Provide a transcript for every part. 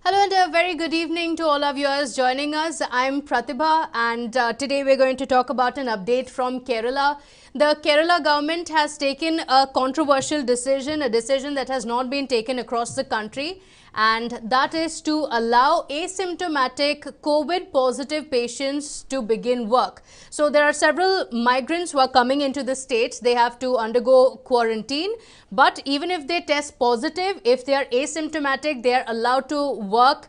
Hello and a very good evening to all our viewers joining us. I'm Pratibha and today we're going to talk about an update from Kerala. The Kerala government has taken a controversial decision, a decision that has not been taken across the country, and that is to allow asymptomatic COVID positive patients to begin work. So there are several migrants who are coming into the state. They have to undergo quarantine, but even if they test positive, if they are asymptomatic, they are allowed to work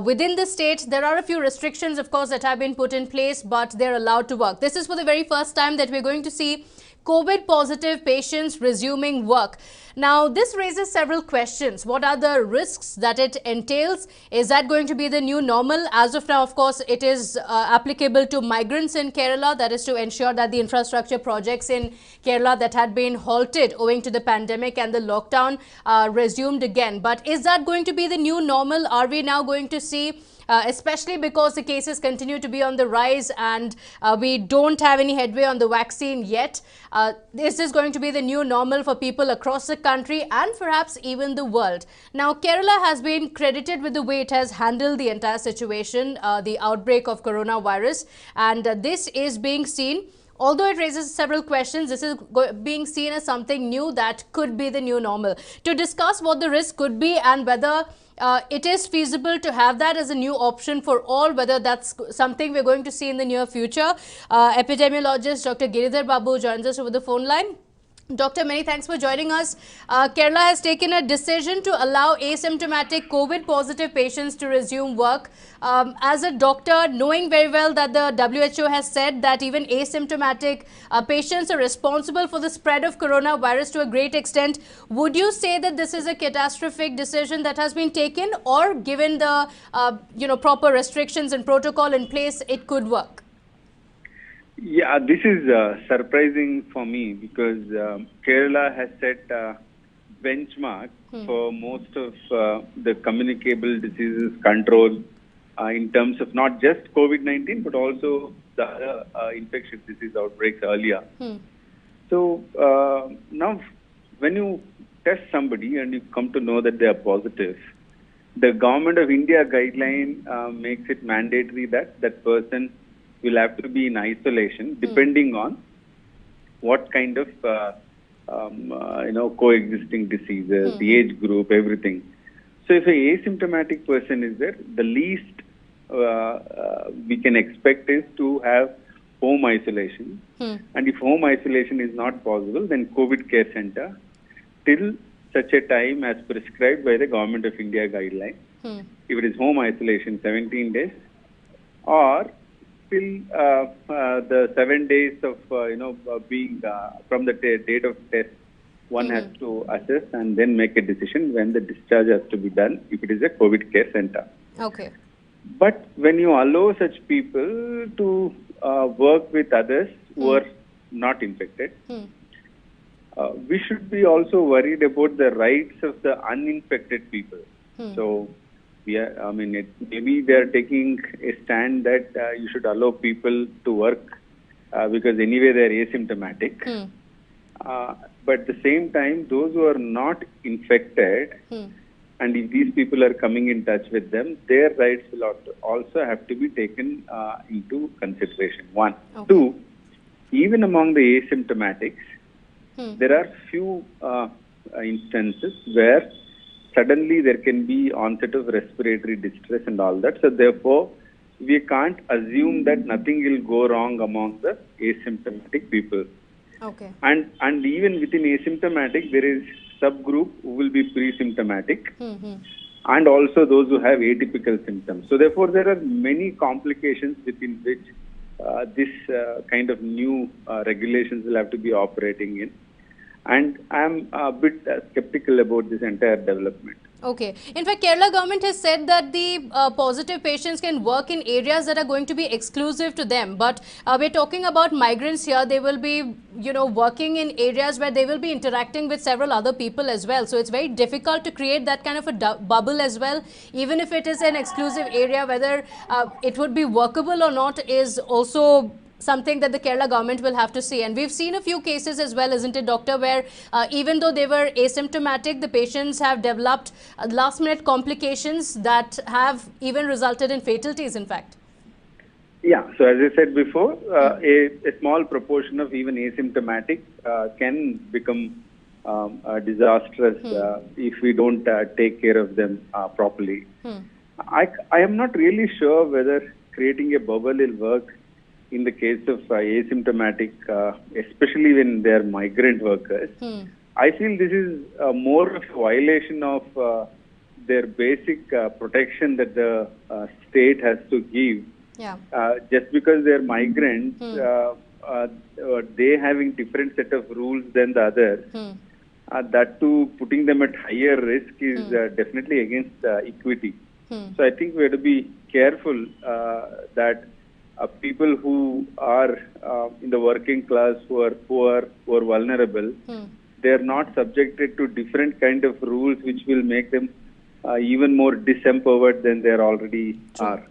within the state. There are a few restrictions, of course, that have been put in place, but they're allowed to work. This is for the very first time that we're going to see COVID positive patients resuming work. Now, this raises several questions. What are the risks that it entails? Is that going to be the new normal? As of now, of course, it is applicable to migrants in Kerala. That is to ensure that the infrastructure projects in Kerala that had been halted owing to the pandemic and the lockdown resumed again. But is that going to be the new normal? Are we now going to see especially because the cases continue to be on the rise and we don't have any headway on the vaccine yet. This is going to be the new normal for people across the country and perhaps even the world. Now, Kerala has been credited with the way it has handled the entire situation, the outbreak of coronavirus, and this is being seen. Although it raises several questions, this is being seen as something new that could be the new normal. To discuss what the risk could be and whether it is feasible to have that as a new option for all, whether that's something we're going to see in the near future, epidemiologist Dr. Giridhar Babu joins us over the phone line. Doctor, many thanks for joining us. Kerala has taken a decision to allow asymptomatic COVID positive patients to resume work. As a doctor, knowing very well that the WHO has said that even asymptomatic patients are responsible for the spread of coronavirus to a great extent, would you say that this is a catastrophic decision that has been taken, or given the proper restrictions and protocol in place, it could work? Yeah, this is surprising for me because Kerala has set benchmark for most of the communicable diseases control in terms of not just COVID-19 but also the other infectious disease outbreaks earlier. So now when you test somebody and you come to know that they are positive, the Government of India guideline makes it mandatory that that person will have to be in isolation depending on what kind of coexisting diseases, the age group, everything. So if an asymptomatic person is there, the least we can expect is to have home isolation. And if home isolation is not possible, then COVID care center till such a time as prescribed by the Government of India guideline. If it is home isolation, 17 days, or till the 7 days of being from the date of test, one has to assess and then make a decision when the discharge has to be done if it is a COVID care center. Okay. But when you allow such people to work with others who are not infected, we should be also worried about the rights of the uninfected people. So maybe they are taking a stand that you should allow people to work because anyway they are asymptomatic. But at the same time, those who are not infected, and if these people are coming in touch with them, their rights will also have to be taken into consideration. One. Okay. Two, even among the asymptomatics, there are few instances where suddenly there can be onset of respiratory distress and all that. So therefore, we can't assume that nothing will go wrong among the asymptomatic people. Okay. And even within asymptomatic, there is subgroup who will be pre-symptomatic and also those who have atypical symptoms. So therefore, there are many complications within which this kind of new regulations will have to be operating in. And I'm a bit skeptical about this entire development. Okay. In fact, Kerala government has said that the positive patients can work in areas that are going to be exclusive to them. But we're talking about migrants here. They will be, working in areas where they will be interacting with several other people as well. So it's very difficult to create that kind of a bubble as well. Even if it is an exclusive area, whether it would be workable or not is also something that the Kerala government will have to see. And we've seen a few cases as well, isn't it, doctor, where even though they were asymptomatic, the patients have developed last minute complications that have even resulted in fatalities, in fact. Yeah, so as I said before, a small proportion of even asymptomatic can become disastrous if we don't take care of them properly. I am not really sure whether creating a bubble will work in the case of asymptomatic, especially when they are migrant workers. I feel this is more of a violation of their basic protection that the state has to give. Yeah. Just because they're migrants, they having different set of rules than the others. That too, putting them at higher risk is definitely against equity. So I think we have to be careful that people who are in the working class, who are poor, who are vulnerable, they are not subjected to different kind of rules which will make them even more disempowered than they already are.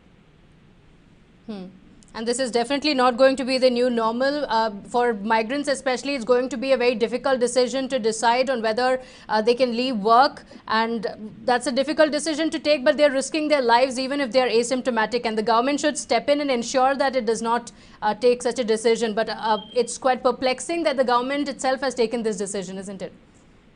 And this is definitely not going to be the new normal. For migrants especially, it's going to be a very difficult decision to decide on whether they can leave work. And that's a difficult decision to take, but they're risking their lives even if they're asymptomatic. And the government should step in and ensure that it does not take such a decision. But it's quite perplexing that the government itself has taken this decision, isn't it?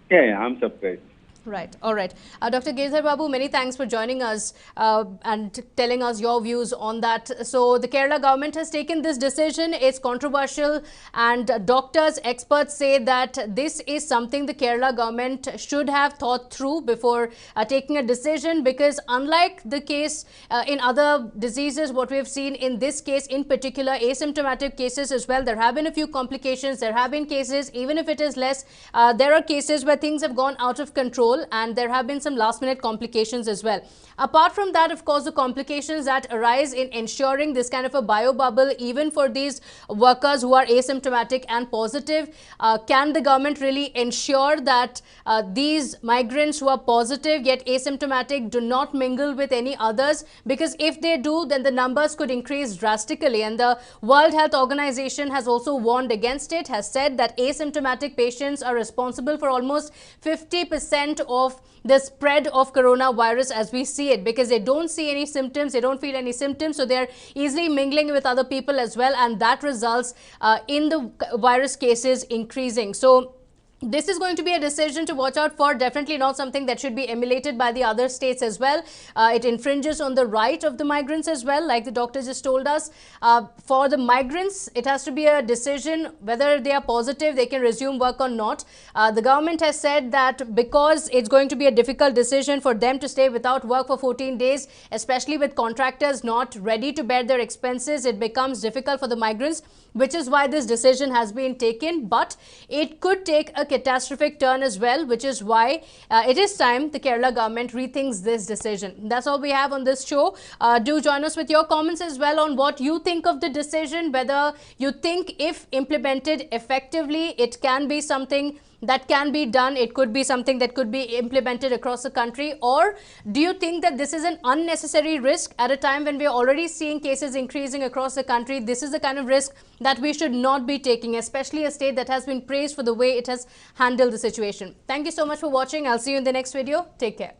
Yeah, I'm surprised. Right. All right. Dr. Girdhar Babu, many thanks for joining us and telling us your views on that. So the Kerala government has taken this decision. It's controversial, and doctors, experts say that this is something the Kerala government should have thought through before taking a decision, because unlike the case in other diseases, what we have seen in this case in particular, asymptomatic cases as well, there have been a few complications. There have been cases, even if it is less, there are cases where things have gone out of control, and there have been some last minute complications as well. Apart from that, of course, the complications that arise in ensuring this kind of a bio bubble, even for these workers who are asymptomatic and positive, can the government really ensure that these migrants who are positive yet asymptomatic do not mingle with any others? Because if they do, then the numbers could increase drastically, and the World Health Organization has also warned against it, has said that asymptomatic patients are responsible for almost 50% of the spread of coronavirus as we see it, because they don't see any symptoms, they don't feel any symptoms, so they're easily mingling with other people as well, and that results in the virus cases increasing. So this is going to be a decision to watch out for, definitely not something that should be emulated by the other states as well. It infringes on the right of the migrants as well, like the doctor just told us. For the migrants, it has to be a decision whether they are positive, they can resume work or not. The government has said that because it's going to be a difficult decision for them to stay without work for 14 days, especially with contractors not ready to bear their expenses, it becomes difficult for the migrants, which is why this decision has been taken. But it could take a catastrophic turn as well, which is why it is time the Kerala government rethinks this decision. That's all we have on this show. Do join us with your comments as well on what you think of the decision, whether you think if implemented effectively, it can be something that can be done, it could be something that could be implemented across the country, or do you think that this is an unnecessary risk at a time when we are already seeing cases increasing across the country? This is the kind of risk that we should not be taking, especially a state that has been praised for the way it has handled the situation. Thank you so much for watching. I'll see you in the next video. Take care.